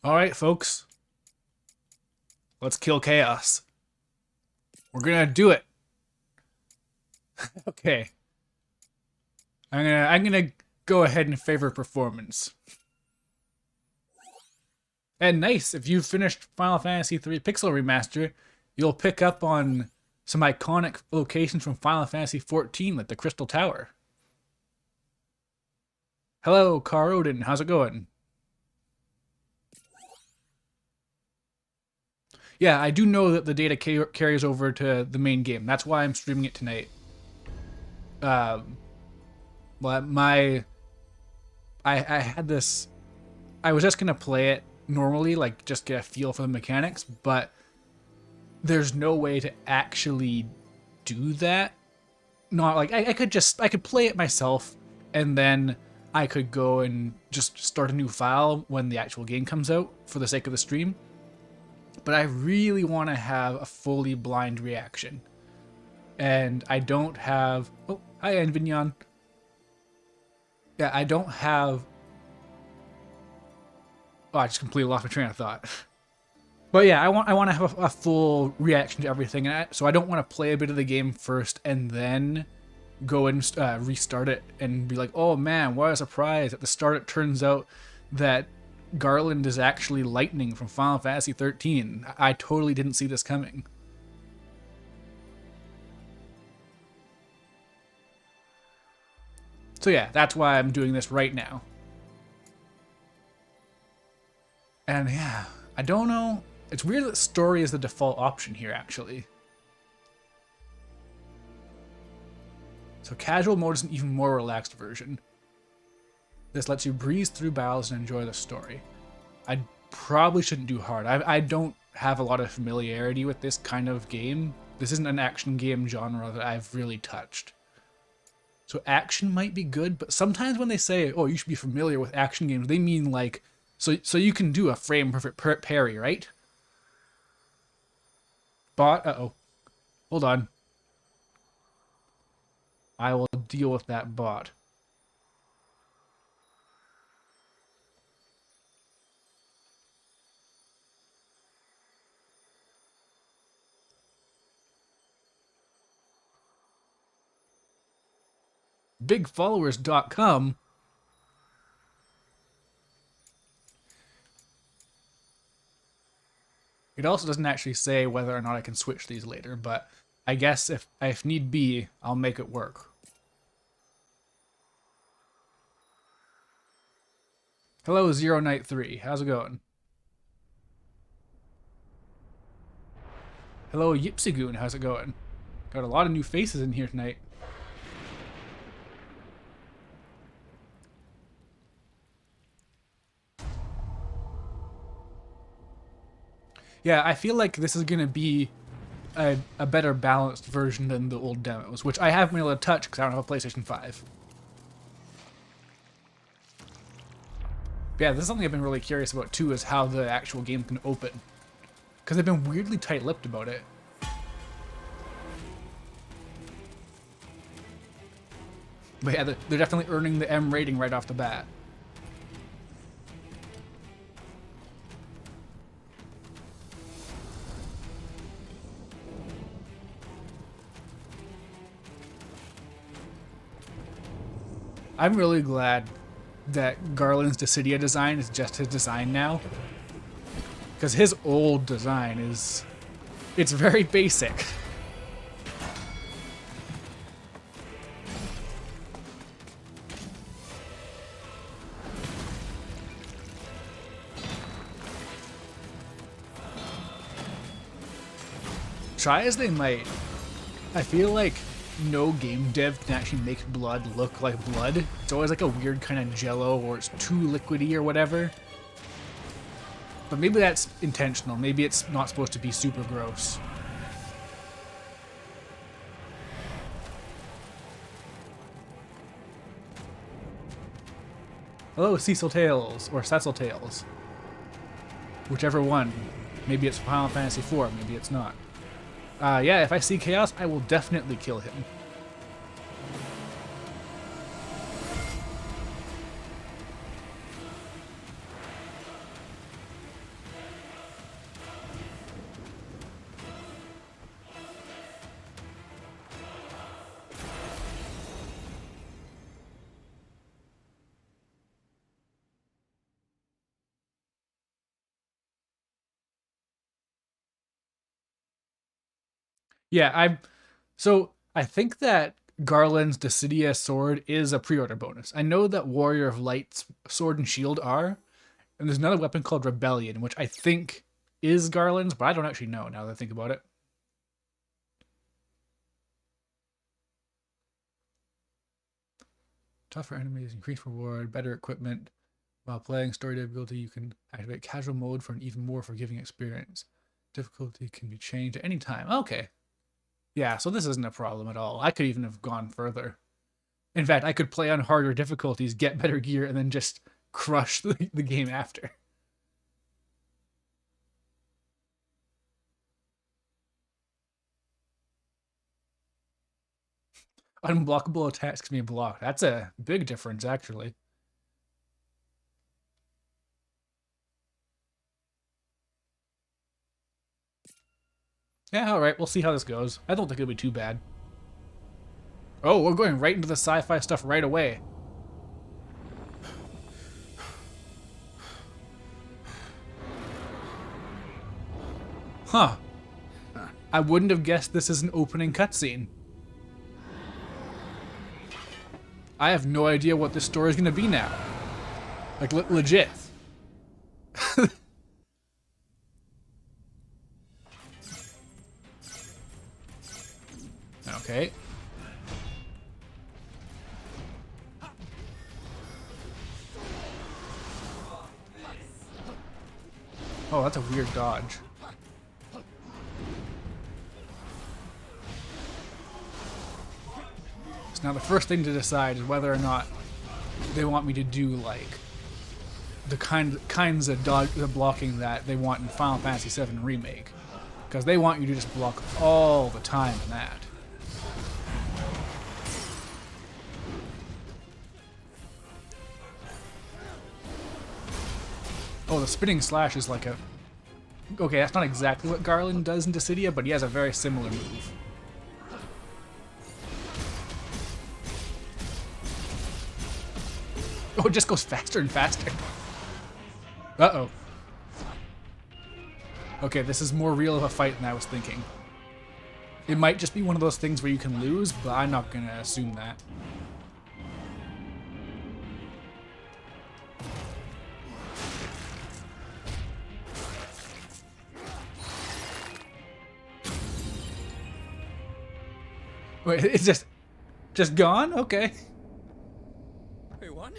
Alright, folks. Let's kill Chaos. We're gonna do it. Okay. I'm gonna go ahead and favor performance. And nice, if you've finished Final Fantasy III Pixel Remaster, you'll pick up on some iconic locations from Final Fantasy XIV, like the Crystal Tower. Hello, Car Odin, how's it going? Yeah, I do know that the data carries over to the main game. That's why I'm streaming it tonight. But I had this. I was just gonna play it normally, like just get a feel for the mechanics, but there's no way to actually do that. Not like I could play it myself, and then I could go and just start a new file when the actual game comes out for the sake of the stream. But I really want to have a fully blind reaction. And I don't have... Oh, hi, Envignon. Yeah, I don't have... Oh, I just completely lost my train of thought. But yeah, I want to have a full reaction to everything. So I don't want to play a bit of the game first and then go and restart it and be like, oh man, what a surprise. At the start, it turns out that Garland is actually Lightning from Final Fantasy XIII. I totally didn't see this coming. So yeah, that's why I'm doing this right now. And yeah, I don't know. It's weird that story is the default option here, actually. So casual mode is an even more relaxed version. This lets you breeze through battles and enjoy the story. I probably shouldn't do hard. I don't have a lot of familiarity with this kind of game. This isn't an action game genre that I've really touched. So action might be good, but sometimes when they say, oh, you should be familiar with action games, they mean like, so you can do a frame perfect parry, right? Bot, uh-oh. Hold on. I will deal with that bot. Bigfollowers.com. It also doesn't actually say whether or not I can switch these later, but I guess if need be, I'll make it work. Hello, Zero Night 3. How's it going? Hello, Yipsigoon. How's it going? Got a lot of new faces in here tonight. Yeah, I feel like this is going to be a better balanced version than the old demos, which I haven't been able to touch because I don't have a PlayStation 5. But yeah, this is something I've been really curious about too, is how the actual game can open. Because they've been weirdly tight-lipped about it. But yeah, they're definitely earning the M rating right off the bat. I'm really glad that Garland's Dissidia design is just his design now. Because his old design is... it's very basic. Try as they might, I feel like no game dev can actually make blood look like blood. It's always like a weird kind of jello, or it's too liquidy or whatever. But maybe that's intentional. Maybe it's not supposed to be super gross. Hello, Cecil Tales, or Cecil Tales. Whichever one. Maybe it's Final Fantasy IV, maybe it's not. Yeah, if I see Chaos, I will definitely kill him. Yeah, I think that Garland's Dissidia sword is a pre-order bonus. I know that Warrior of Light's sword and shield are, and there's another weapon called Rebellion, which I think is Garland's, but I don't actually know now that I think about it. Tougher enemies, increased reward, better equipment. While playing story difficulty, you can activate casual mode for an even more forgiving experience. Difficulty can be changed at any time. Okay. Yeah, so this isn't a problem at all. I could even have gone further. In fact, I could play on harder difficulties, get better gear, and then just crush the game after. Unblockable attacks can be blocked. That's a big difference, actually. Yeah, alright, we'll see how this goes. I don't think it'll be too bad. Oh, we're going right into the sci-fi stuff right away. Huh. I wouldn't have guessed this is an opening cutscene. I have no idea what this story is going to be now. Like, legit. Okay. Oh, that's a weird dodge. So now the first thing to decide is whether or not they want me to do, like, the kinds of dodge blocking that they want in Final Fantasy VII Remake. Because they want you to just block all the time in that. Oh, the spinning slash is like a... Okay, that's not exactly what Garland does in Dissidia, but he has a very similar move. Oh, it just goes faster and faster. Uh-oh. Okay, this is more real of a fight than I was thinking. It might just be one of those things where you can lose, but I'm not gonna assume that. Wait, it's just gone? Okay. Wait, what?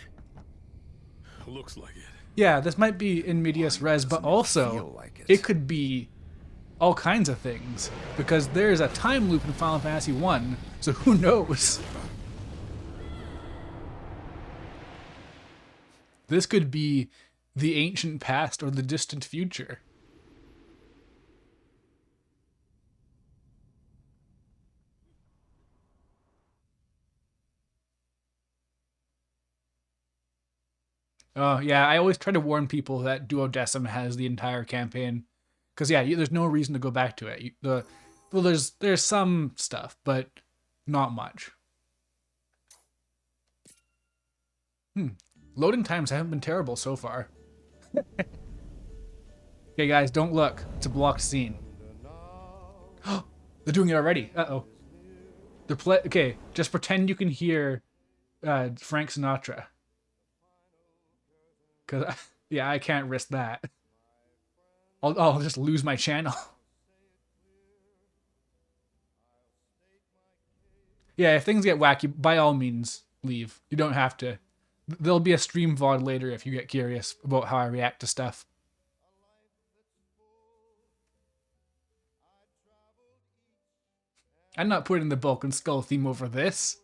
Looks like it. Yeah, this might be in medias res, but also Like it could be all kinds of things because there's a time loop in Final Fantasy 1, so who knows? This could be the ancient past or the distant future. Oh, yeah, I always try to warn people that Duodecim has the entire campaign. Because, yeah, there's no reason to go back to it. Well, there's some stuff, but not much. Loading times haven't been terrible so far. Okay, guys, don't look. It's a blocked scene. They're doing it already. Uh-oh. Okay, just pretend you can hear Frank Sinatra. Because, yeah, I can't risk that. I'll just lose my channel. Yeah, if things get wacky, by all means, leave. You don't have to. There'll be a stream VOD later if you get curious about how I react to stuff. I'm not putting the Bulk and Skull theme over this.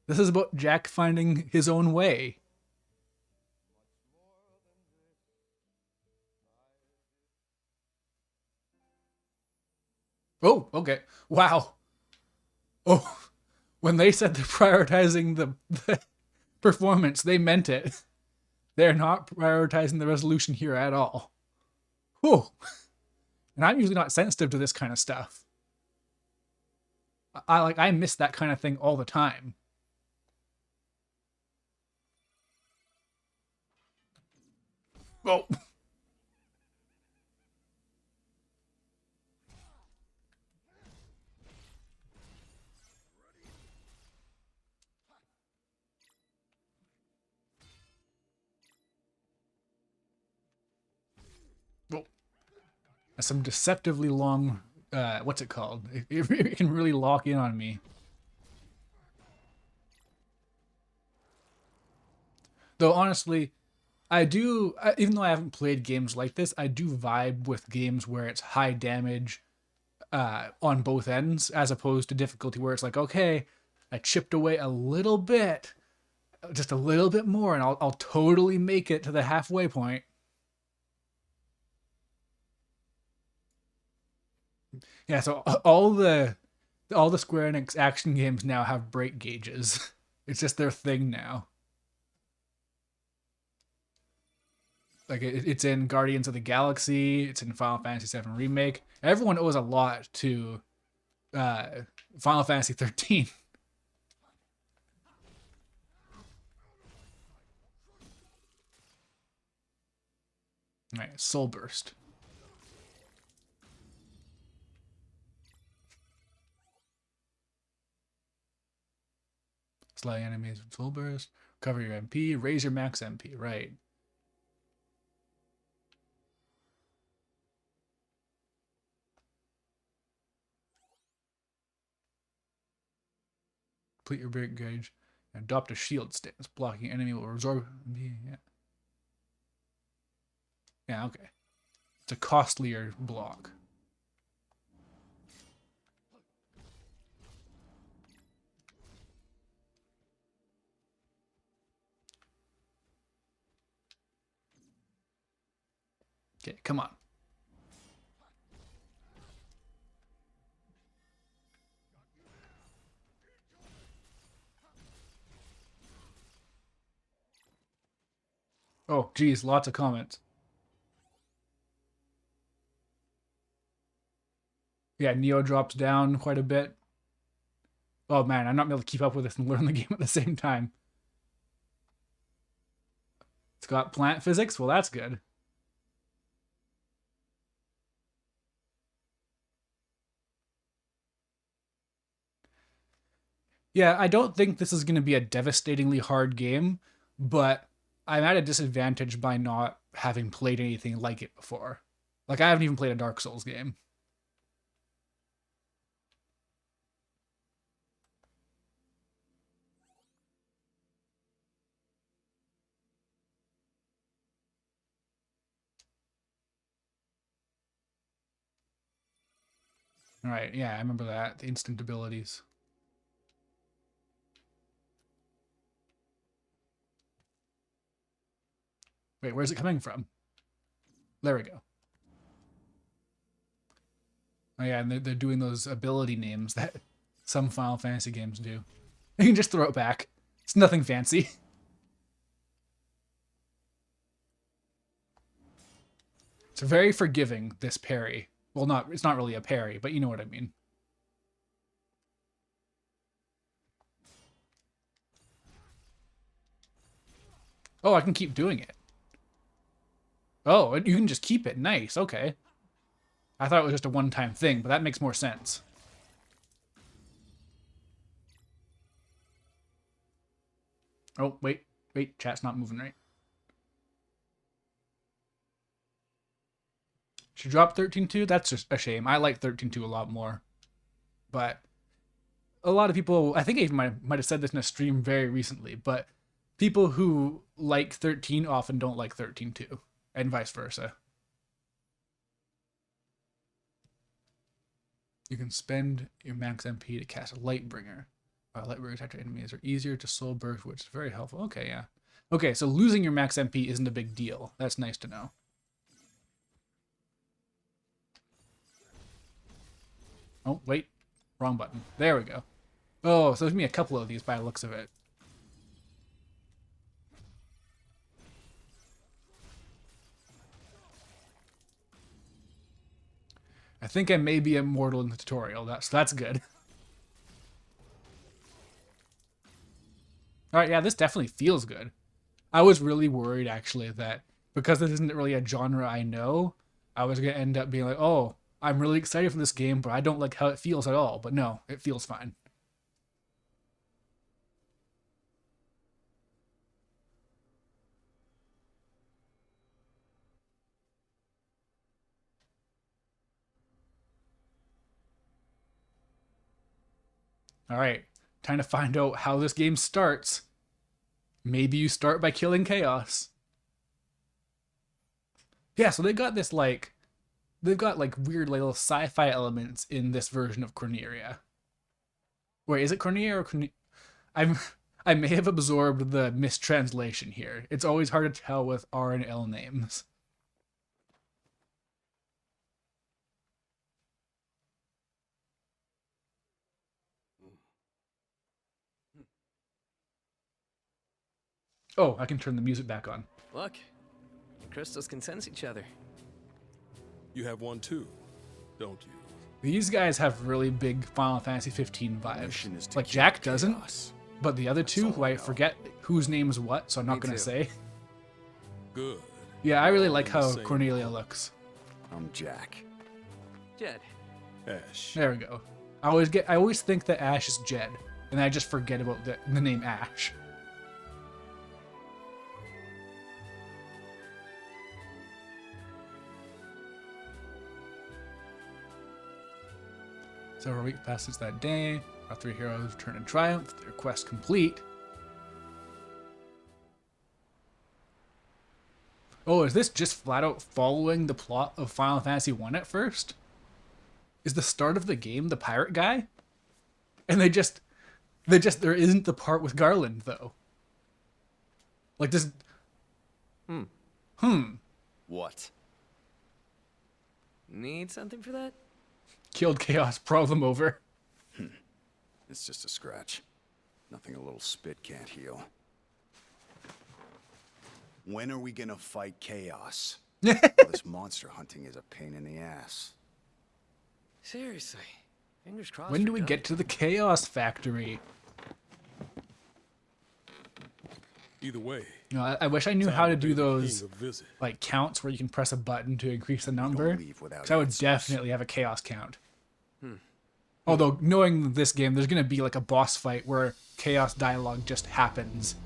This is about Jack finding his own way. Oh, okay. Wow. Oh, when they said they're prioritizing the performance, they meant it. They're not prioritizing the resolution here at all. Whew. And I'm usually not sensitive to this kind of stuff. I miss that kind of thing all the time. Oh. some deceptively long, what's it called? It can really lock in on me. Though honestly, even though I haven't played games like this, I do vibe with games where it's high damage on both ends, as opposed to difficulty where it's like, okay, I chipped away a little bit, just a little bit more, and I'll totally make it to the halfway point. Yeah, so all the Square Enix action games now have break gauges. It's just their thing now. Like it's in Guardians of the Galaxy, it's in Final Fantasy VII Remake. Everyone owes a lot to uh, Final Fantasy 13. All right, Soul Burst. Slay enemies with Soul Burst. Cover your MP. Raise your max MP. Right. Complete your break gauge. Adopt a shield stance. Blocking enemy will absorb. Yeah. Yeah, okay. It's a costlier block. Okay, come on. Oh, geez, lots of comments. Yeah, Neo drops down quite a bit. Oh man, I'm not able to keep up with this and learn the game at the same time. It's got plant physics. Well, that's good. Yeah, I don't think this is going to be a devastatingly hard game, but I'm at a disadvantage by not having played anything like it before. Like, I haven't even played a Dark Souls game. All right, yeah, I remember that. The instant abilities. Wait, where's it coming from? There we go. Oh yeah, and they're doing those ability names that some Final Fantasy games do. You can just throw it back. It's nothing fancy. It's very forgiving, this parry. Well, it's not really a parry, but you know what I mean. Oh, I can keep doing it. Oh, you can just keep it. Nice. Okay. I thought it was just a one-time thing, but that makes more sense. Oh, wait. Wait, chat's not moving right. She dropped 13.2? That's just a shame. I like 13.2 a lot more. But a lot of people, I think I even might have said this in a stream very recently, but people who like 13 often don't like 13.2, and vice versa. You can spend your max MP to cast a Lightbringer. Lightbringer attack enemies are easier to soul burst, which is very helpful. Okay, yeah. Okay, so losing your max MP isn't a big deal. That's nice to know. Oh, wait. Wrong button. There we go. Oh, so there's me a couple of these by the looks of it. I think I may be immortal in the tutorial. That's good. All right, yeah, this definitely feels good. I was really worried actually that because this isn't really a genre I know, I was gonna end up being like, oh, I'm really excited for this game, but I don't like how it feels at all. But no, it feels fine. All right, time to find out how this game starts. Maybe you start by killing Chaos. Yeah, so they got this like they've got like weird little sci-fi elements in this version of Cornelia. Wait, is it Cornelia or I'm I may have absorbed the mistranslation here. It's always hard to tell with R and L names. Oh, I can turn the music back on. Look, crystals can sense each other. You have one too, don't you? These guys have really big Final Fantasy 15 Mission is vibes. to Like kill Jack doesn't, Chaos. but the other two, all who I I know. forget whose name's what, so I'm not Me gonna too. say. Good. Yeah, I really like On the how same Cornelia looks. I'm Jack. Jed, Ash. There we go. I always think that Ash is Jed, and I just forget about the name Ash. Several weeks pass since that day. Our three heroes return in triumph, their quest complete. Oh, is this just flat out following the plot of Final Fantasy 1 at first? Is the start of the game the pirate guy? And there isn't the part with Garland though. Like this. What? need something for that? Killed Chaos, problem over. It's just a scratch. Nothing a little spit can't heal. When are we gonna fight Chaos? This monster hunting is a pain in the ass. Seriously. Fingers crossed. When do we're we done. get to the Chaos Factory? Either way, You know, I wish I knew how to do those King a visit. like counts where you can press a button to increase the number. leave without 'Cause I would answers. definitely have a chaos count. Although knowing this game, there's gonna be like a boss fight where chaos dialogue just happens.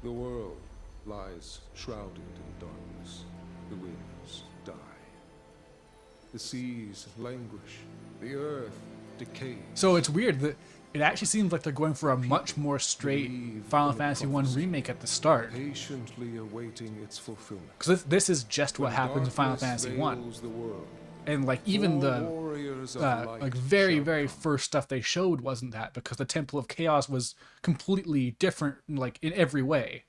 The world lies shrouded in darkness. The winds die. The seas languish. The earth decays. So it's weird that it actually seems like they're going for a much more straight Believe Final in the Fantasy 1 prophecy. remake at the start. Patiently awaiting its fulfillment. Because this is just what When happens in Final darkness Fantasy 1. veils the world, And like even four the warriors of light like very shall very come. first stuff they showed wasn't that, because the Temple of Chaos was completely different like in every way.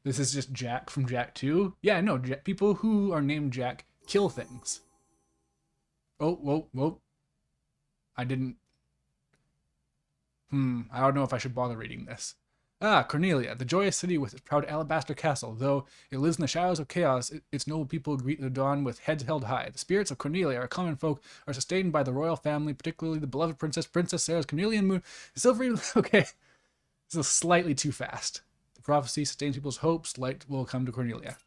This is just Jack from Jack 2. Yeah, no, people who are named Jack kill things. Oh, whoa, whoa. I didn't. I don't know if I should bother reading this. Ah, Cornelia, the joyous city with its proud alabaster castle. Though it lives in the shadows of chaos, its noble people greet the dawn with heads held high. The spirits of Cornelia, our common folk, are sustained by the royal family, particularly the beloved Princess Sarah's Cornelian moon. The silvery... Okay, this is slightly too fast. The prophecy sustains people's hopes. Light will come to Cornelia.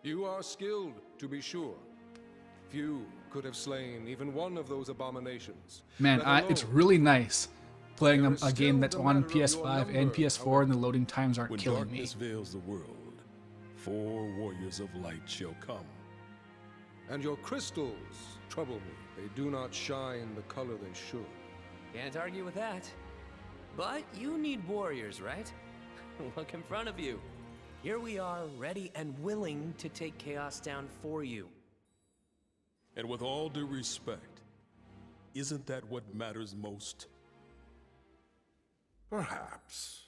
You are skilled, to be sure. Few could have slain even one of those abominations. Man, let it's alone really nice playing There a is game still that's the on matter of your PS5 and number, PS4 and the loading times aren't When killing me. darkness veils the world, 4 warriors of light shall come. And your crystals trouble me. They do not shine the color they should. Can't argue with that. But you need warriors, right? Look in front of you. Here we are, ready and willing to take Chaos down for you. And with all due respect, isn't that what matters most? Perhaps.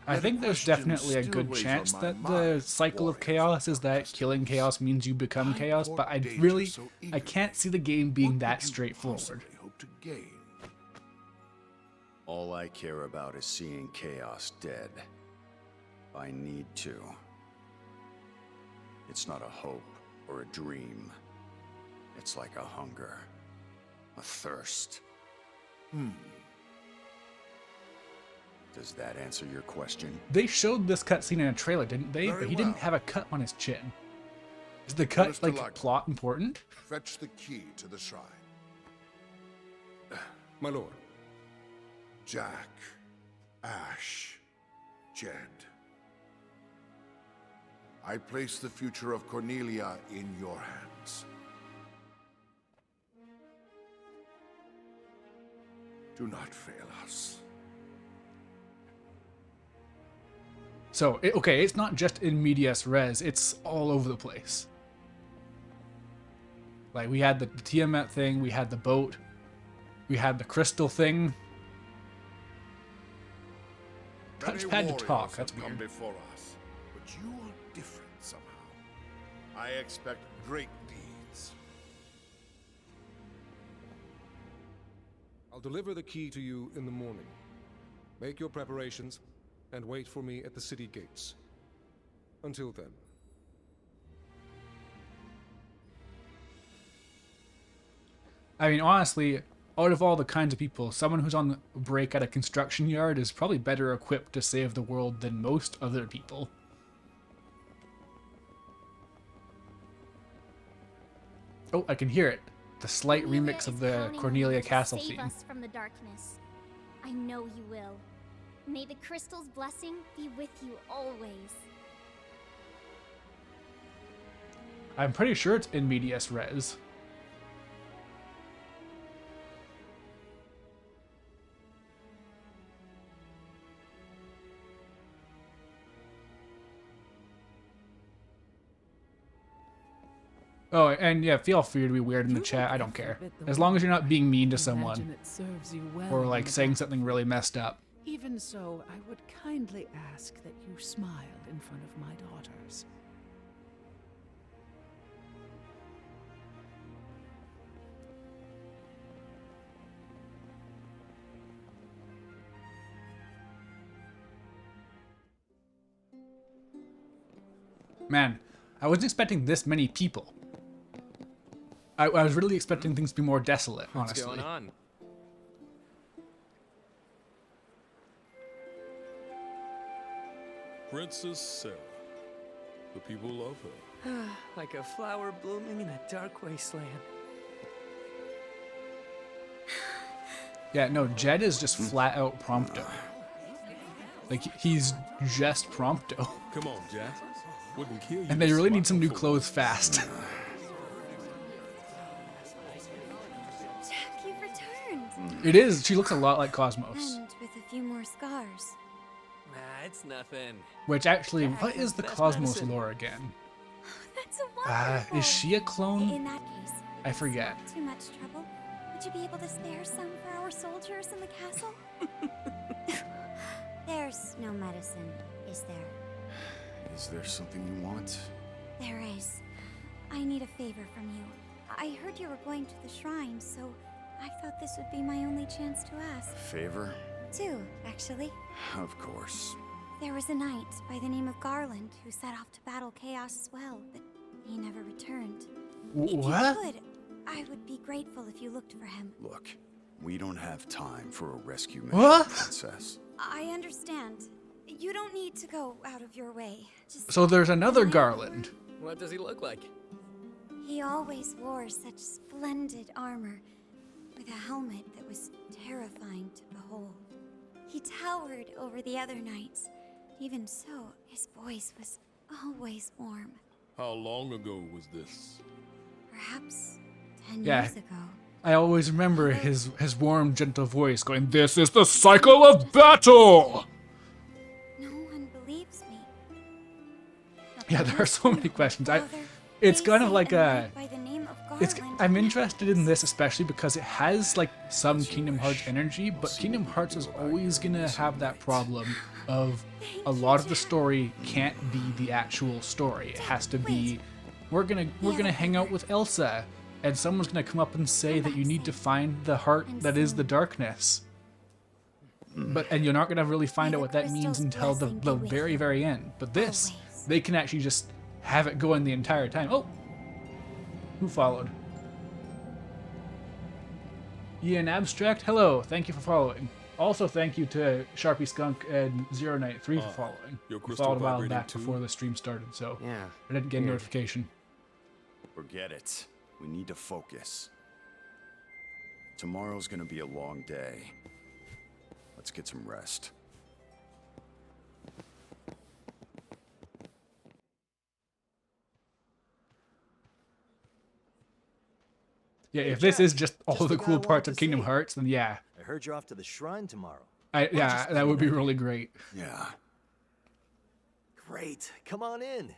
I Yet think a there's question definitely a still good weighs chance on my that the mind, cycle of warriors chaos of is that darkness. killing chaos means you become Why chaos, court but I danger really, so I eagerly? can't see the game being What that could you straightforward. possibly hope to gain? All I care about is seeing Chaos dead. I need to. It's not a hope or a dream. It's like a hunger, a thirst. Does that answer your question? They showed this cutscene in a trailer, didn't they? Very But he didn't well. have a cut on his chin. Is the cut Mr. like Luck. plot important? Fetch the key to the shrine. My lord, Jack, Ash, Jed. I place the future of Cornelia in your hands. Do not fail us. So, okay, it's not just in medias res, it's all over the place. Like, we had the Tiamat thing, we had the boat, we had the crystal thing. Many Touchpad to warriors talk, that's have come weird. before us, but you are different somehow. I expect great deeds. I'll deliver the key to you in the morning. Make your preparations and wait for me at the city gates. Until then. I mean, honestly, out of all the kinds of people, someone who's on break at a construction yard is probably better equipped to save the world than most other people. Oh, I can hear it. The slight remix of the Cornelia Castle Save theme. us from the darkness. I know you will. May the crystal's blessing be with you always. I'm pretty sure it's in medias res. Oh, and yeah, feel free to be weird in the chat. I don't care. As long as you're not being mean to someone Imagine it serves you well or in like the saying back. something really messed up. Even so, I would kindly ask that you smile in front of my daughters. Man, I wasn't expecting this many people. I was really expecting things to be more desolate, What's honestly. going on? Princess Sarah. The people love her. Like a flower blooming in a dark wasteland. Yeah, no, Jed is just flat out Prompto. Like, he's just Prompto. Come on, Jack. Wouldn't kill you. And they really need some new clothes fast. Jack, you've returned. It is. She looks a lot like Cosmos. And with a few more scars. Nah, it's nothing. Which actually, Jack what is is the the best Cosmos medicine. lore again? That's a wonderful. Is she a clone? In that case, I forget. not too much trouble. Would you be able to spare some for our soldiers in the castle? There's no medicine, is there? Is there something you want? There is. I need a favor from you. I heard you were going to the shrine, so I thought this would be my only chance to ask. Favor? Two, actually. Of course. There was a knight by the name of Garland who set off to battle Chaos as well, but he never returned. If What? you could, I would be grateful if you looked for him. Look, we don't have time for a rescue mission, What? Princess. I understand. You don't need to go out of your way. Just So there's another Garland. What does he look like? he always wore such splendid armor, with a helmet that was terrifying to behold. He towered over the other knights. Even so, his voice was always warm. How long ago was this? Perhaps 10 Yeah. years ago. I always remember his warm, gentle voice going, "This is the cycle of battle!" No one believes me. Yeah, there are so many questions. It's kind of like a... I'm interested in this especially because it has like some Kingdom Hearts energy, but Kingdom Hearts is always gonna have that problem of a lot of the story can't be the actual story. It has to be, we're gonna hang out with Elsa, and someone's gonna come up and say that you need to find the heart that is the darkness. And you're not gonna really find out what that means until the very, very end. But this, they can actually just have it going the entire time. Oh, who followed? Ian Abstract, hello, thank you for following. Also, thank you to Sharpie Skunk and Zero Night 3 for following. your We crystal followed a while vibrating back too? before the stream started, so Yeah. I didn't get a Weird. notification. Forget it. We need to focus. Tomorrow's gonna be a long day. Let's get some rest. Yeah, Hey, if this Jack, is just all just the the guy I cool wanted parts to of Kingdom see. Hearts, then yeah. I heard you're off to the shrine tomorrow. Yeah, that would be really great. Yeah. Great. Come on in.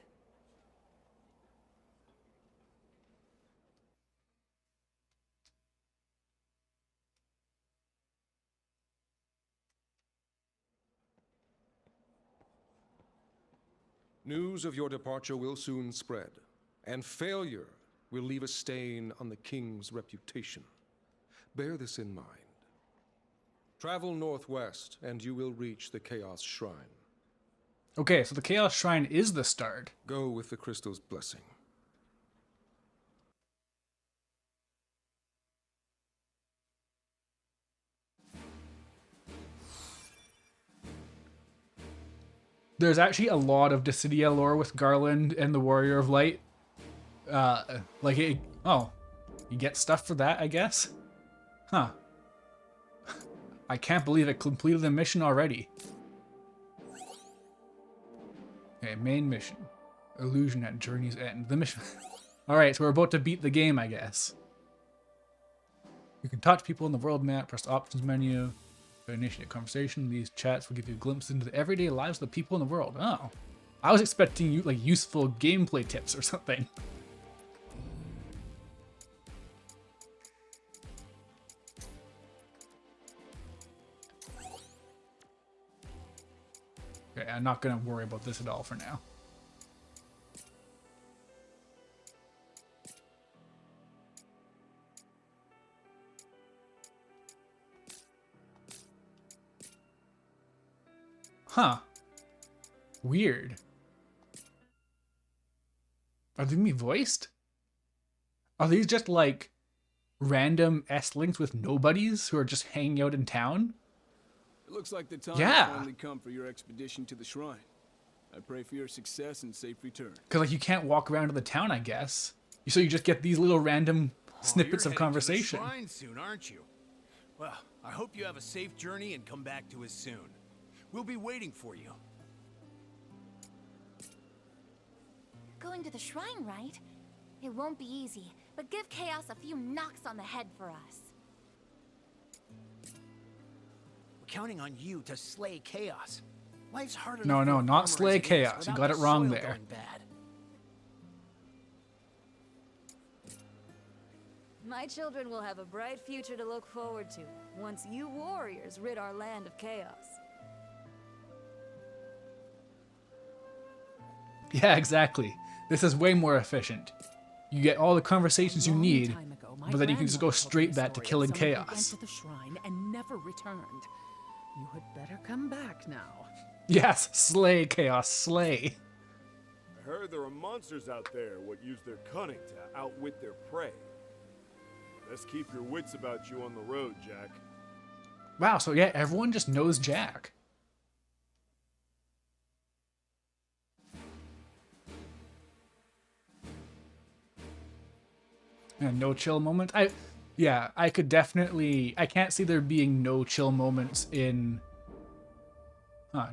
News of your departure will soon spread, and failure will leave a stain on the king's reputation. Bear this in mind. Travel northwest, and you will reach the Chaos Shrine. Okay, so the Chaos Shrine is the start. Go with the crystal's blessing. There's actually a lot of Dissidia lore with Garland and the Warrior of Light. Oh, you get stuff for that, I guess? Huh. I can't believe it completed the mission already. Okay, main mission. Illusion at Journey's End. The mission. Alright, so we're about to beat the game, I guess. You can talk to people in the world map, press the options menu. Initiate a conversation. These chats will give you a glimpse into the everyday lives of the people in the world. Oh, I was expecting you like useful gameplay tips or something. Okay, I'm not gonna worry about this at all for now. Huh. Weird. Are they me voiced? Are these just like random S-links with nobodies who are just hanging out in town? It looks like the time Yeah. has finally come for your expedition to the shrine. I pray for your success and safe return. Because like you can't walk around to the town, I guess. So you just get these little random snippets of conversation. You're heading to the shrine soon, aren't you? Well, I hope you have a safe journey and come back to us soon. We'll be waiting for you. Going to the shrine, right? It won't be easy, but give Chaos a few knocks on the head for us. We're counting on you to slay Chaos. Life's hard No, enough no, for a not farmer slay as it is Chaos. You without got it the wrong soil there. going bad. My children will have a bright future to look forward to once you warriors rid our land of chaos. Yeah, exactly. This is way more efficient. You get all the conversations you need, but then you can just go straight back to killing Went Chaos. to the shrine and never returned. You had better come back now. Yes, slay Chaos, slay. I heard there are monsters out there what use their cunning to outwit their prey. Best keep your wits about you on the road, Jack. Wow, so yeah, everyone just knows Jack. And no chill moment. I could definitely. I can't see there being no chill moments in.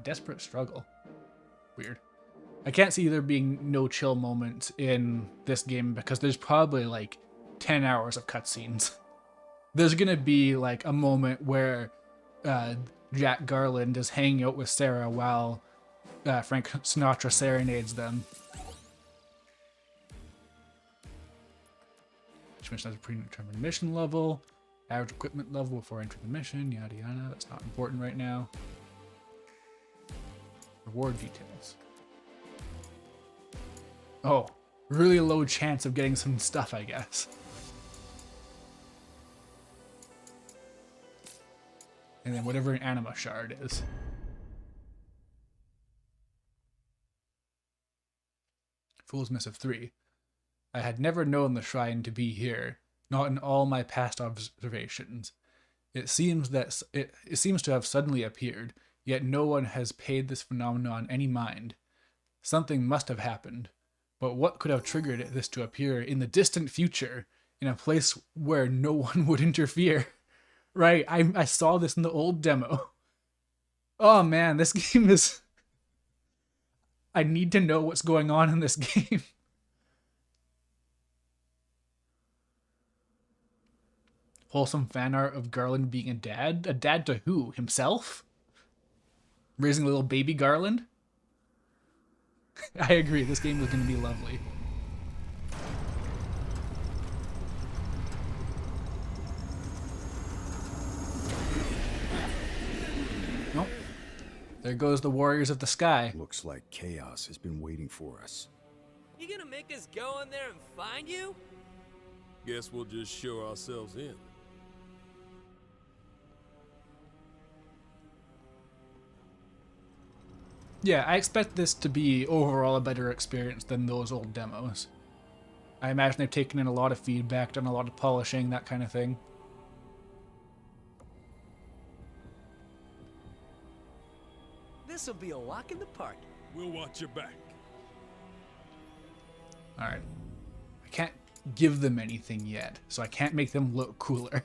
Desperate struggle. Weird. I can't see there being no chill moments in this game because there's probably like 10 hours of cutscenes. There's gonna be like a moment where Jack Garland is hanging out with Sarah while Frank Sinatra serenades them. Each mission has a predetermined mission level, average equipment level before entering the mission, yada yada. That's not important right now. Reward details. Oh, really low chance of getting some stuff, I guess. And then whatever an anima shard is. Fool's Missive 3. I had never known the shrine to be here, not in all my past observations. It seems to have suddenly appeared, yet no one has paid this phenomenon any mind. Something must have happened, but what could have triggered this to appear in the distant future, in a place where no one would interfere? Right, I saw this in the old demo. Oh man, this game is... I need to know what's going on in this game. wholesome fan art of Garland being a dad. A dad to who? Himself? Raising a little baby Garland? I agree, this game is going to be lovely. Nope. There goes the Warriors of the Sky. Looks like chaos has been waiting for us. You gonna make us go in there and find you? Guess we'll just show ourselves in. Yeah, I expect this to be overall a better experience than those old demos. I imagine they've taken in a lot of feedback, done a lot of polishing, that kind of thing. This'll be a walk in the park. We'll watch your back. Alright. I can't give them anything yet, so I can't make them look cooler.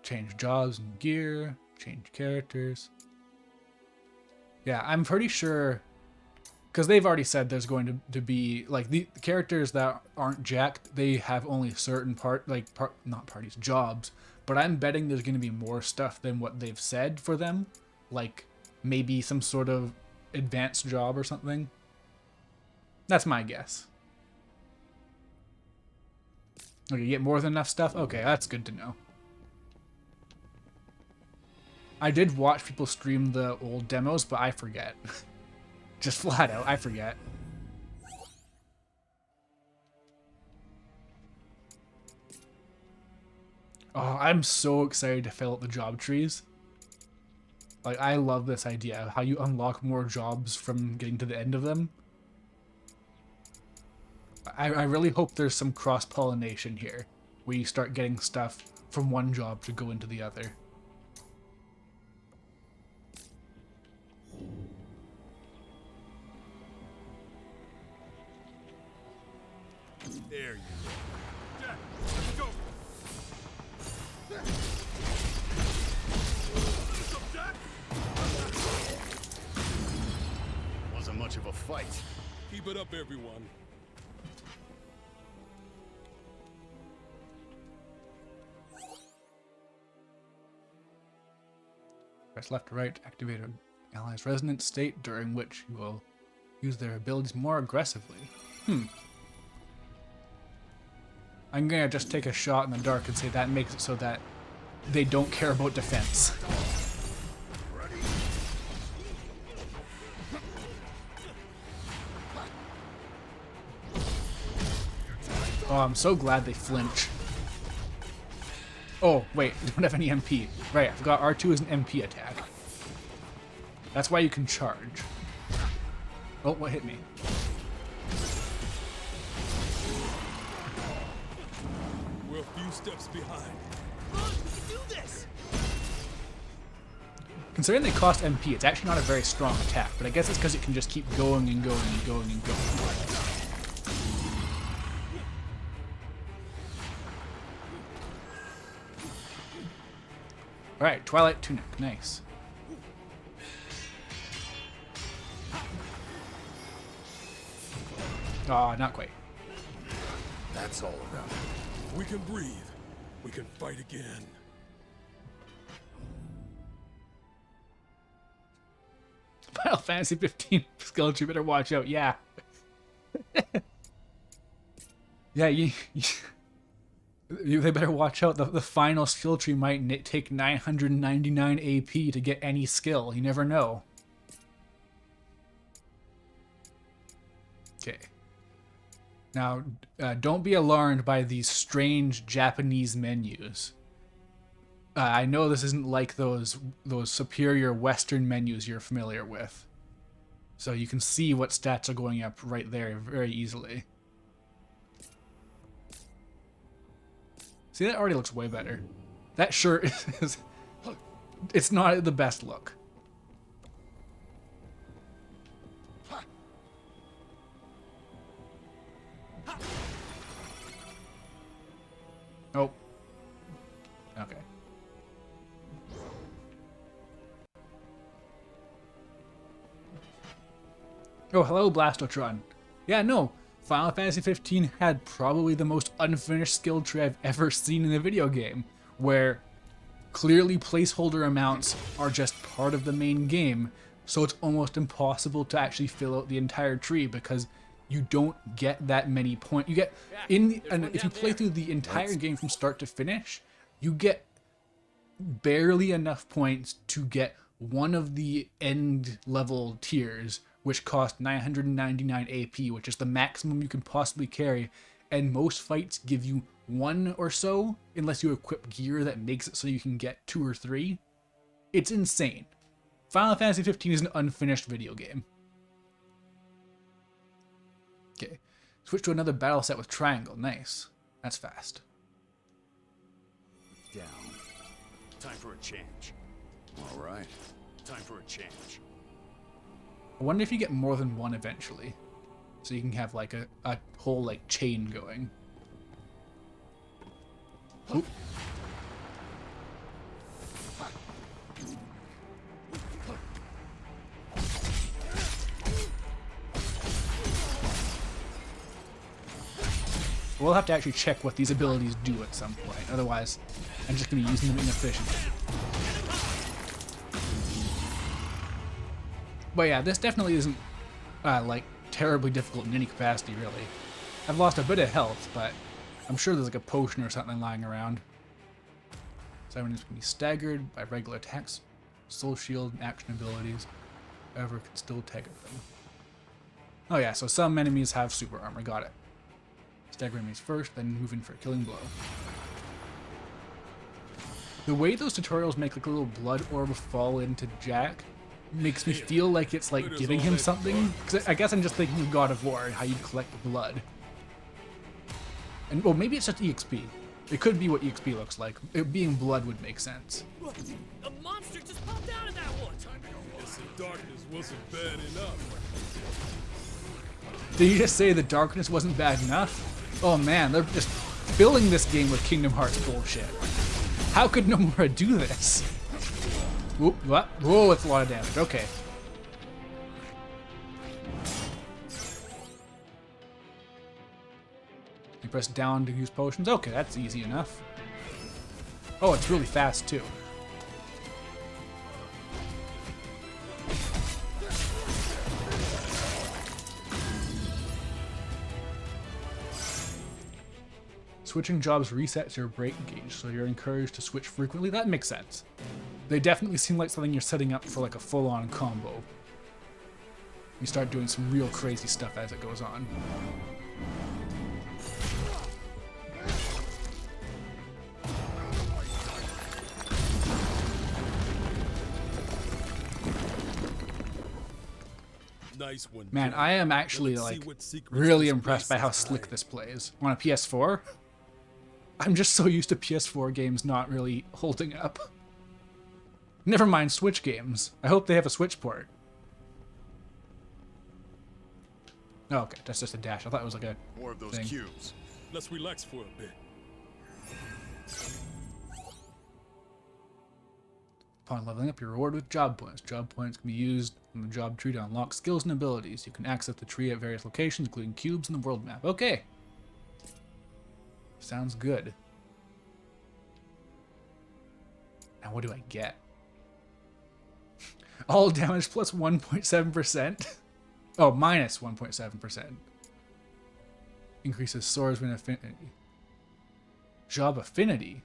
Change jobs and gear, change characters. Yeah, I'm pretty sure, because they've already said there's going to be, like, the characters that aren't jacked, they have only certain jobs, but I'm betting there's going to be more stuff than what they've said for them, like maybe some sort of advanced job or something. That's my guess. Okay, you get more than enough stuff? Okay, that's good to know. I did watch people stream the old demos, but I forget. Just flat out, I forget. Oh, I'm so excited to fill out the job trees. Like, I love this idea of how you unlock more jobs from getting to the end of them. I really hope there's some cross-pollination here, where you start getting stuff from one job to go into the other. There you go. Jack, let's go. Wasn't much of a fight. Keep it up, everyone. Press left to right to activate an ally's resonant state, during which you will use their abilities more aggressively. I'm gonna just take a shot in the dark and say that makes it so that they don't care about defense. Oh, I'm so glad they flinch. Oh, wait, they don't have any MP. Right, I forgot R2 is an MP attack. That's why you can charge. Oh, what hit me? We're a few steps behind. Look, we can do this! Considering they cost MP, it's actually not a very strong attack, but I guess it's because it can just keep going and going and going and going. Alright, Twilight Tunic, nice. Aw, not quite. That's all around. We can breathe. We can fight again. Final Fantasy 15 skill tree, better watch out, yeah. Yeah, they better watch out. The final skill tree might take 999 AP to get any skill. You never know. Okay. Now, don't be alarmed by these strange Japanese menus. I know this isn't like those superior Western menus you're familiar with. So you can see what stats are going up right there very easily. See, that already looks way better. That shirt is... It's not the best look. Oh. Okay. Oh, hello, Blastotron. Yeah, no. Final Fantasy 15 had probably the most unfinished skill tree I've ever seen in a video game, where clearly placeholder amounts are just part of the main game, so it's almost impossible to actually fill out the entire tree because you don't get that many points. You get and if you play through the entire game from start to finish, you get barely enough points to get one of the end level tiers, which cost 999 AP, which is the maximum you can possibly carry, and most fights give you 1 or so, unless you equip gear that makes it so you can get 2 or 3. It's insane. Final Fantasy 15 is an unfinished video game. Okay, switch to another battle set with triangle. Nice. That's fast. Down. Time for a change. All right. Time for a change. I wonder if you get more than one eventually, so you can have like a whole like chain going. Oop. We'll have to actually check what these abilities do at some point, otherwise I'm just going to use them inefficiently. But yeah, this definitely isn't like terribly difficult in any capacity, really. I've lost a bit of health, but I'm sure there's like a potion or something lying around. So everyone can be staggered by regular attacks, soul shield, and action abilities. However, can still target them. Oh yeah, so some enemies have super armor. Got it. Stagger enemies first, then move in for a killing blow. The way those tutorials make like a little blood orb fall into Jack makes me feel like it's like giving him something. Because I guess I'm just thinking of God of War and how you collect the blood. And well, maybe it's just EXP. It could be what EXP looks like. It being blood would make sense. A monster just popped out of that one. Guess the darkness wasn't bad enough. Did you just say the darkness wasn't bad enough? Oh man, they're just filling this game with Kingdom Hearts bullshit. How could Nomura do this? Whoop, what? Whoa, it's a lot of damage. Okay. You press down to use potions. Okay, that's easy enough. Oh, it's really fast too. Switching jobs resets your break gauge, so you're encouraged to switch frequently. That makes sense. They definitely seem like something you're setting up for like a full-on combo. You start doing some real crazy stuff as it goes on. Nice one. Man, I am actually like really impressed by how slick this plays. On a PS4, I'm just so used to PS4 games not really holding up. Never mind Switch games. I hope they have a Switch port. Oh, okay, that's just a dash. I thought it was like a More of those thing. cubes. Let's relax for a bit. Upon leveling up, you're rewarded with job points. Job points can be used in the job tree to unlock skills and abilities. You can access the tree at various locations, including cubes and the world map. Okay. Sounds good. Now what do I get? All damage plus 1.7%. Oh, minus 1.7%. Increases swordsman affinity. Job affinity.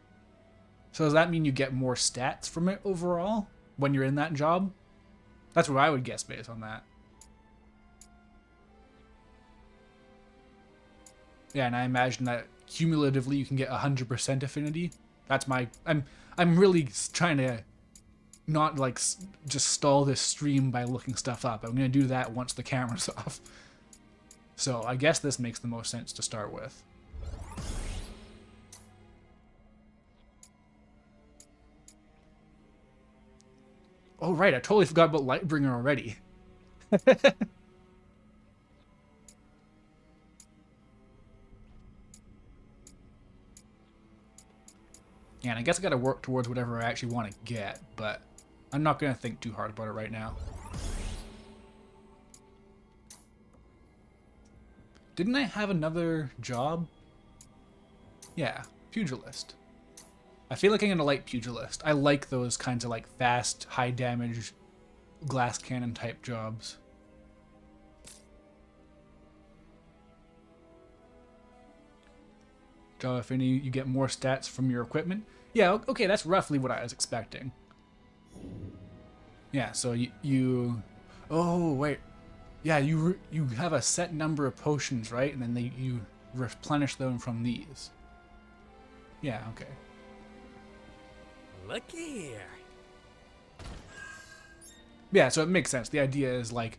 So does that mean you get more stats from it overall when you're in that job? That's what I would guess based on that. Yeah, and I imagine that cumulatively you can get 100% affinity. That's my... I'm really trying to not like just stall this stream by looking stuff up. I'm going to do that once the camera's off. So I guess this makes the most sense to start with. Oh right, I totally forgot about Lightbringer already. Yeah, and I guess I gotta work towards whatever I actually want to get, but I'm not gonna think too hard about it right now. Didn't I have another job? Yeah, pugilist. I feel like I'm gonna like pugilist. I like those kinds of like fast, high damage, glass cannon type jobs. Job affinity, you get more stats from your equipment. Yeah, okay, that's roughly what I was expecting. Yeah, so you oh wait, yeah, you have a set number of potions, right? And then you replenish them from these. Yeah, okay. Looky here. Yeah, so it makes sense. The idea is like,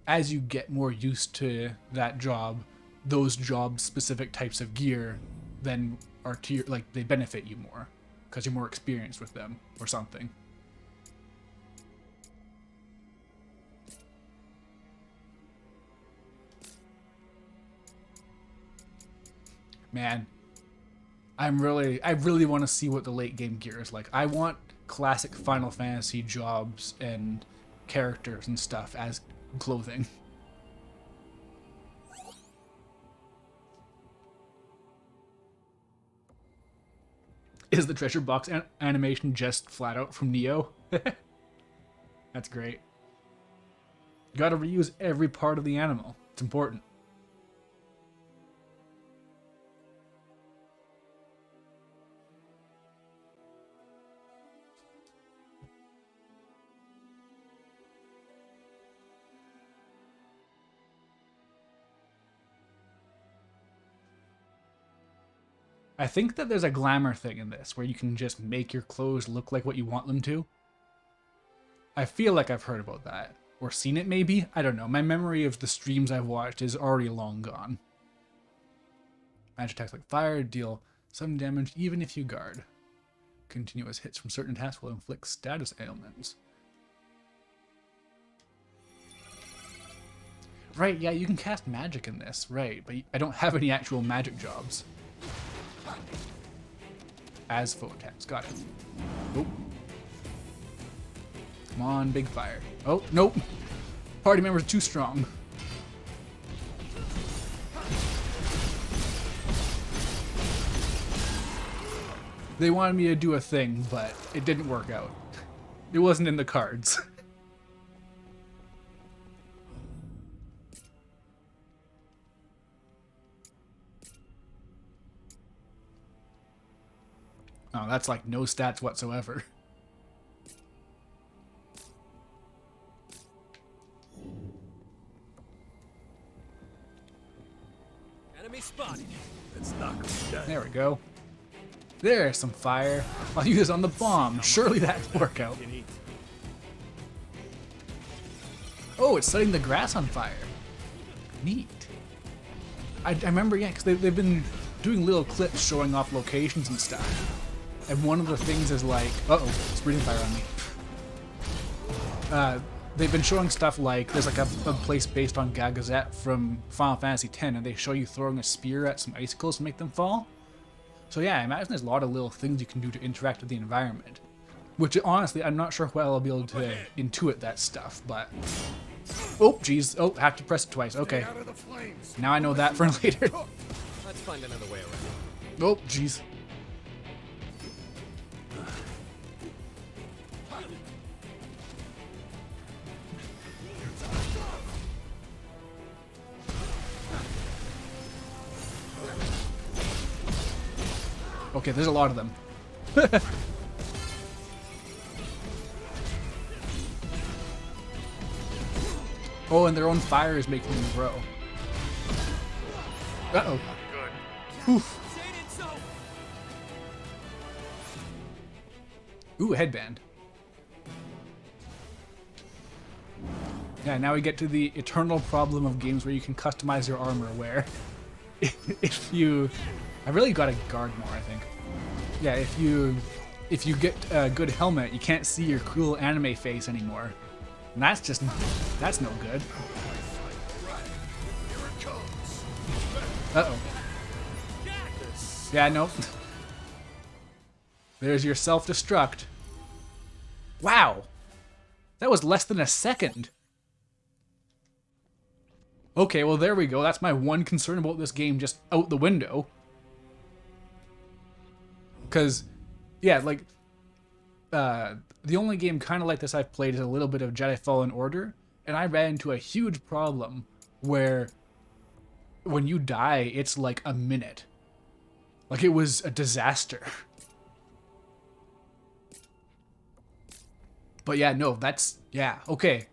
as you get more used to that job, those job-specific types of gear then are to your, like, they benefit you more because you're more experienced with them or something. Man, I really want to see what the late game gear is like. I want classic Final Fantasy jobs and characters and stuff as clothing. Is the treasure box animation just flat out from Neo? That's great. You gotta reuse every part of the animal. It's important. I think that there's a glamour thing in this where you can just make your clothes look like what you want them to. I feel like I've heard about that. Or seen it maybe? I don't know. My memory of the streams I've watched is already long gone. Magic attacks like fire deal some damage even if you guard. Continuous hits from certain attacks will inflict status ailments. Right, yeah, you can cast magic in this, right, but I don't have any actual magic jobs. As foe attacks, got it. Oh. Come on, big fire. Oh, nope. Party members too strong. They wanted me to do a thing, but it didn't work out. It wasn't in the cards. Oh, that's like no stats whatsoever. Enemy spotted. Let's knock him down. There we go. There's some fire. I'll use this on the bomb. Surely that'll work out. Oh, it's setting the grass on fire. Neat. I remember, yeah, because they've been doing little clips showing off locations and stuff. And one of the things is like, uh-oh, it's breathing fire on me. They've been showing stuff like, there's like a place based on Gagazet from Final Fantasy X, and they show you throwing a spear at some icicles to make them fall. So yeah, I imagine there's a lot of little things you can do to interact with the environment. Which, honestly, I'm not sure how I'll be able to intuit that stuff, but... Oh, jeez. Oh, have to press it twice. Okay. Now I know that for later. Let's find another way around. Oh, jeez. Okay, there's a lot of them. Oh, and their own fire is making them grow. Uh-oh. Oof. Ooh, a headband. Yeah, now we get to the eternal problem of games where you can customize your armor, where if you... I really gotta guard more, I think. Yeah, if you get a good helmet, you can't see your cool anime face anymore. And that's no good. Uh-oh. Yeah, nope. There's your self-destruct. Wow! That was less than a second. Okay, well, there we go. That's my one concern about this game, just out the window. Because, yeah, like, the only game kind of like this I've played is a little bit of Jedi Fallen Order, and I ran into a huge problem where when you die, it's like a minute. Like, it was a disaster. But yeah, no, that's, yeah, okay.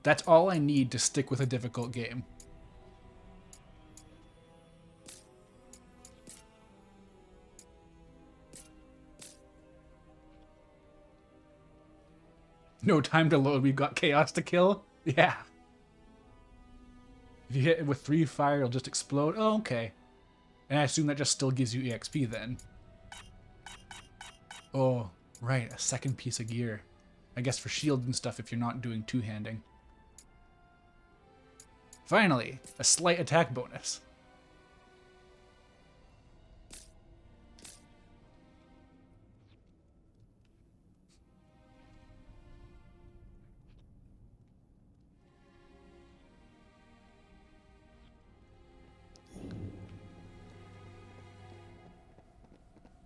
That's all I need to stick with a difficult game. No time to load, we've got chaos to kill? Yeah. If you hit it with 3 fire, it'll just explode. Oh, okay. And I assume that just still gives you EXP then. Oh, right, a second piece of gear. I guess for shield and stuff if you're not doing two-handing. Finally, a slight attack bonus.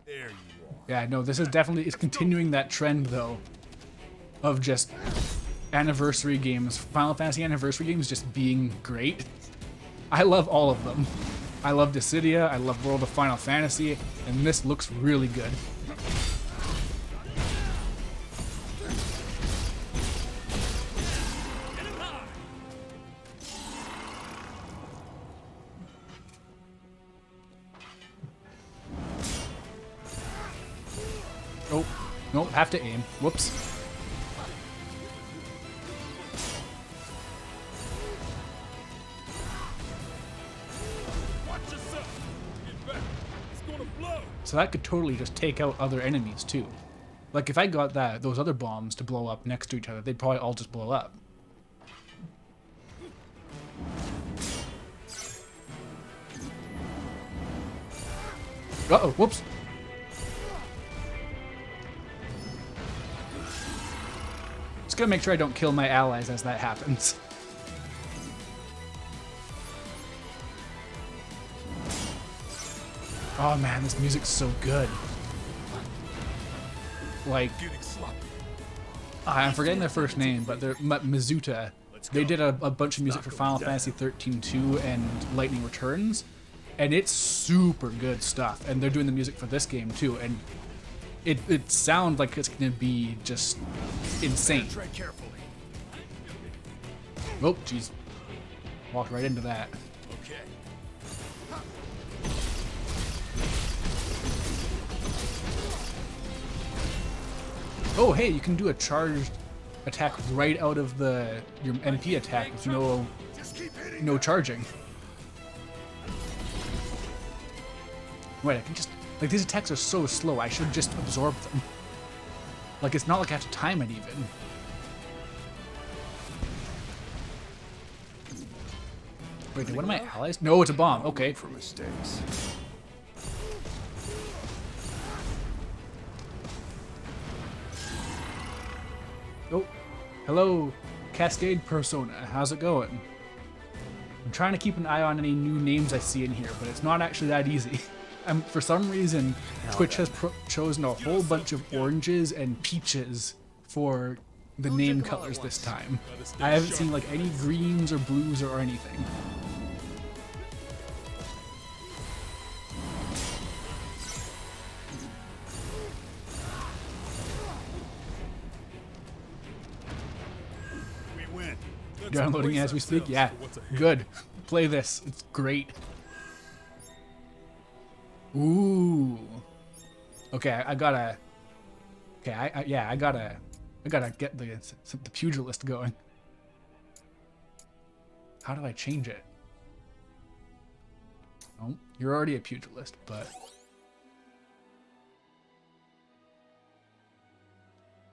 There you are. Yeah, no, this is definitely, it's continuing that trend though of just anniversary games, Final Fantasy anniversary games just being great. I love all of them. I love Dissidia, I love World of Final Fantasy, and this looks really good. Oh, no, have to aim. Whoops. Watch yourself. Get back. It's gonna blow. So that could totally just take out other enemies too. Like if I got those other bombs to blow up next to each other, they'd probably all just blow up. Uh-oh, whoops. Just gotta make sure I don't kill my allies as that happens. Oh man, this music's so good. Like, I'm forgetting their first name, but they're Mizuta. They did a bunch of music for Final Fantasy 13-2 and Lightning Returns, and it's super good stuff. And they're doing the music for this game too, and it sounds like it's gonna be just insane. Oh, jeez. Walked right into that. Okay. Oh, hey, you can do a charged attack right out of your MP attack with no charging. Wait, I can just, like, these attacks are so slow, I should just absorb them. Like, it's not like I have to time it even. Wait, did one of my allies? No, it's a bomb. Okay. For mistakes. Oh, hello, Cascade Persona. How's it going? I'm trying to keep an eye on any new names I see in here, but it's not actually that easy. For some reason, Twitch has chosen a whole bunch of oranges and peaches for the name colors this time. I haven't seen like any greens or blues or anything. Downloading as we speak? Yeah, good. Play this. It's great. Ooh. Okay, I gotta. Okay, I gotta get the pugilist going. How do I change it? Oh, you're already a pugilist, but.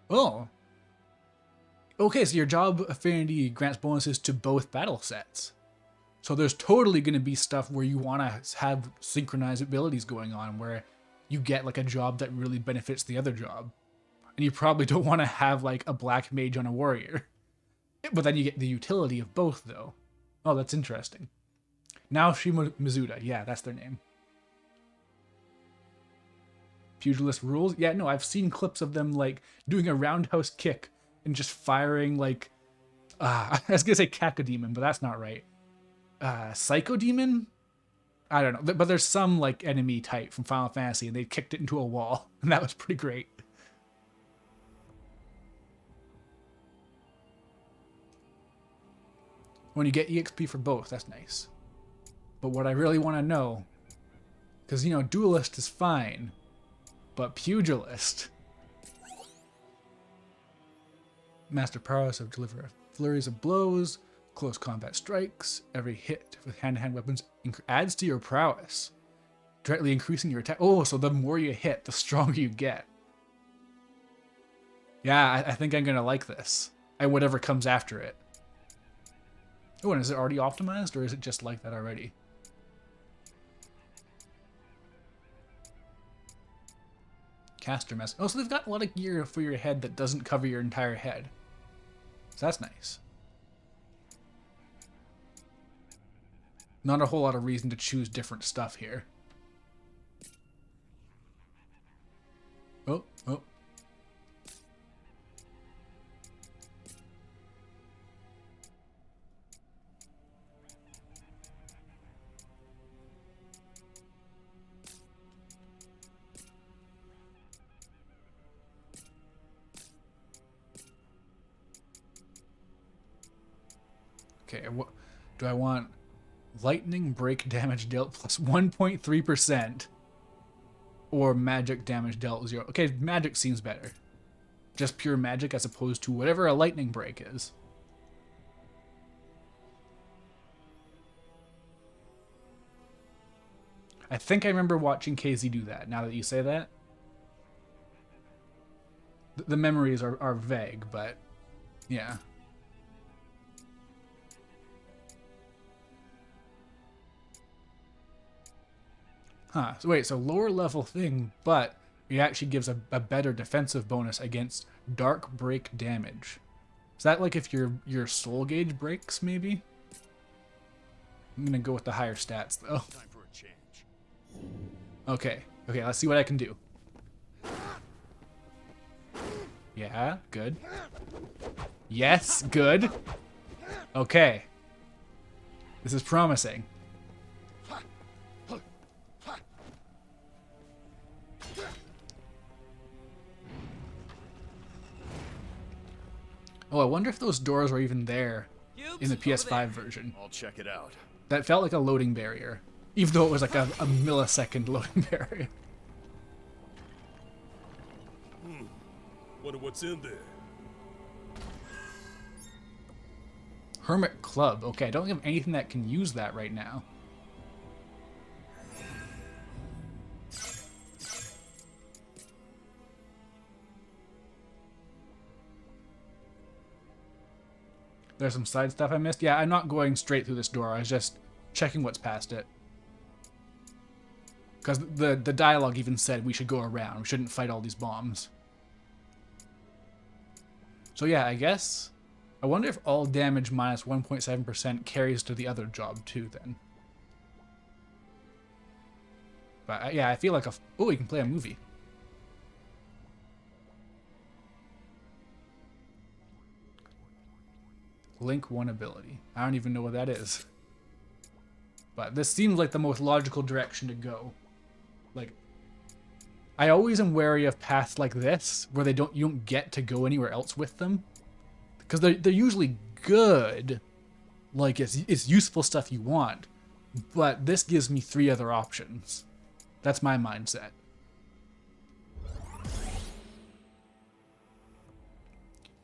Oh. Okay, so your job affinity grants bonuses to both battle sets. So there's totally going to be stuff where you want to have synchronized abilities going on, where you get like a job that really benefits the other job. And you probably don't want to have like a black mage on a warrior. But then you get the utility of both though. Oh, that's interesting. Naoshi Mizuta. Yeah, that's their name. Pugilist rules? Yeah, no, I've seen clips of them, like, doing a roundhouse kick and just firing, like, I was gonna say Cacodemon, but that's not right. Psycho Demon? I don't know, but there's some, like, enemy type from Final Fantasy, and they kicked it into a wall, and that was pretty great. When you get EXP for both, that's nice. But what I really want to know, because, you know, Duelist is fine, but Pugilist. Master prowess of deliver flurries of blows, close combat strikes. Every hit with hand-to-hand weapons adds to your prowess, directly increasing your attack. Oh, so the more you hit, the stronger you get. Yeah, I think I'm going to like this. And whatever comes after it. Oh, and is it already optimized, or is it just like that already? Caster mask. Oh, so they've got a lot of gear for your head that doesn't cover your entire head. So that's nice. Not a whole lot of reason to choose different stuff here. Oh, oh. Okay, what do I want? Lightning break damage dealt plus 1.3% or magic damage dealt 0. Okay, magic seems better. Just pure magic as opposed to whatever a lightning break is. I think I remember watching KZ do that, now that you say that. The memories are vague, but yeah. Huh, so wait, so lower level thing, but it actually gives a better defensive bonus against dark break damage. Is that like if your soul gauge breaks, maybe? I'm gonna go with the higher stats, though. Time for a change. Okay, let's see what I can do. Yeah, good. Yes, good. Okay. This is promising. Oh, I wonder if those doors were even there in the PS5 version. I'll check it out. That felt like a loading barrier, even though it was like a millisecond loading barrier. Wonder what's in there. Hermit Club. Okay, I don't have anything that can use that right now. There's some side stuff I missed. Yeah, I'm not going straight through this door. I was just checking what's past it. Because the dialogue even said we should go around. We shouldn't fight all these bombs. So yeah, I guess... I wonder if all damage minus 1.7% carries to the other job too, then. But yeah, I feel like oh, you can play a movie. Link 1 ability. I don't even know what that is. But this seems like the most logical direction to go. Like, I always am wary of paths like this, where you don't get to go anywhere else with them. Because they're usually good. Like, it's useful stuff you want. But this gives me 3 other options. That's my mindset.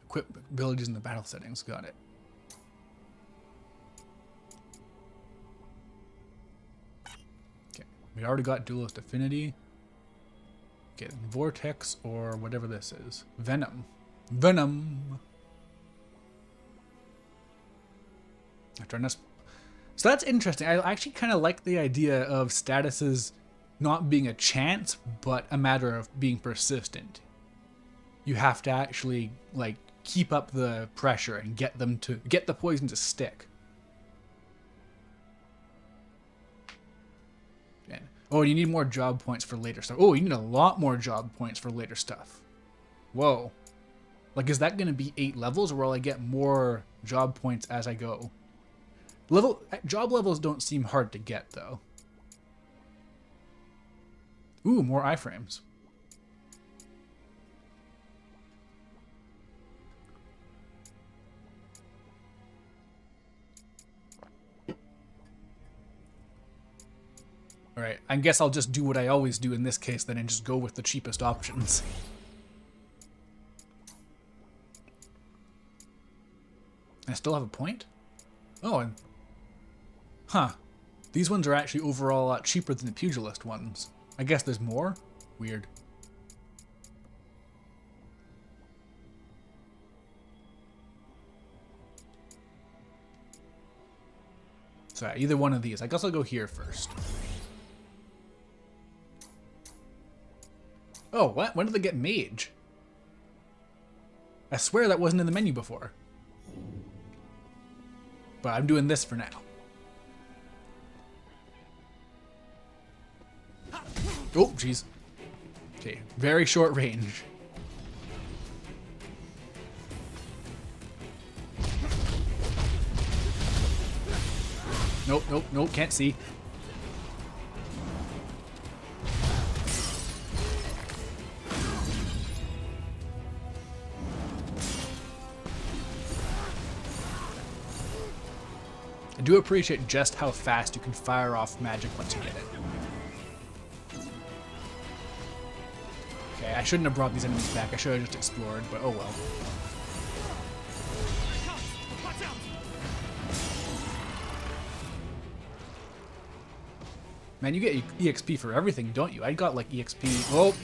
Equip abilities in the battle settings. Got it. We already got Duelist Affinity. Okay, Vortex or whatever this is. Venom. Venom! So that's interesting. I actually kind of like the idea of statuses not being a chance, but a matter of being persistent. You have to actually, like, keep up the pressure and get the poison to stick. Oh, you need more job points for later stuff. Oh, you need a lot more job points for later stuff. Whoa. Like, is that going to be 8 levels, or will I get more job points as I go? Job levels don't seem hard to get, though. Ooh, more iframes. Alright, I guess I'll just do what I always do in this case then and just go with the cheapest options. I still have a point? Oh, and... Huh. These ones are actually overall a lot cheaper than the pugilist ones. I guess there's more? Weird. So either one of these. I guess I'll go here first. Oh, what? When did they get mage? I swear that wasn't in the menu before. But I'm doing this for now. Oh, jeez. Okay, very short range. Nope, nope, nope, can't see. I do appreciate just how fast you can fire off magic once you get it. Okay, I shouldn't have brought these enemies back. I should have just explored, but oh well. Man, you get EXP for everything, don't you? I got like EXP. Oh!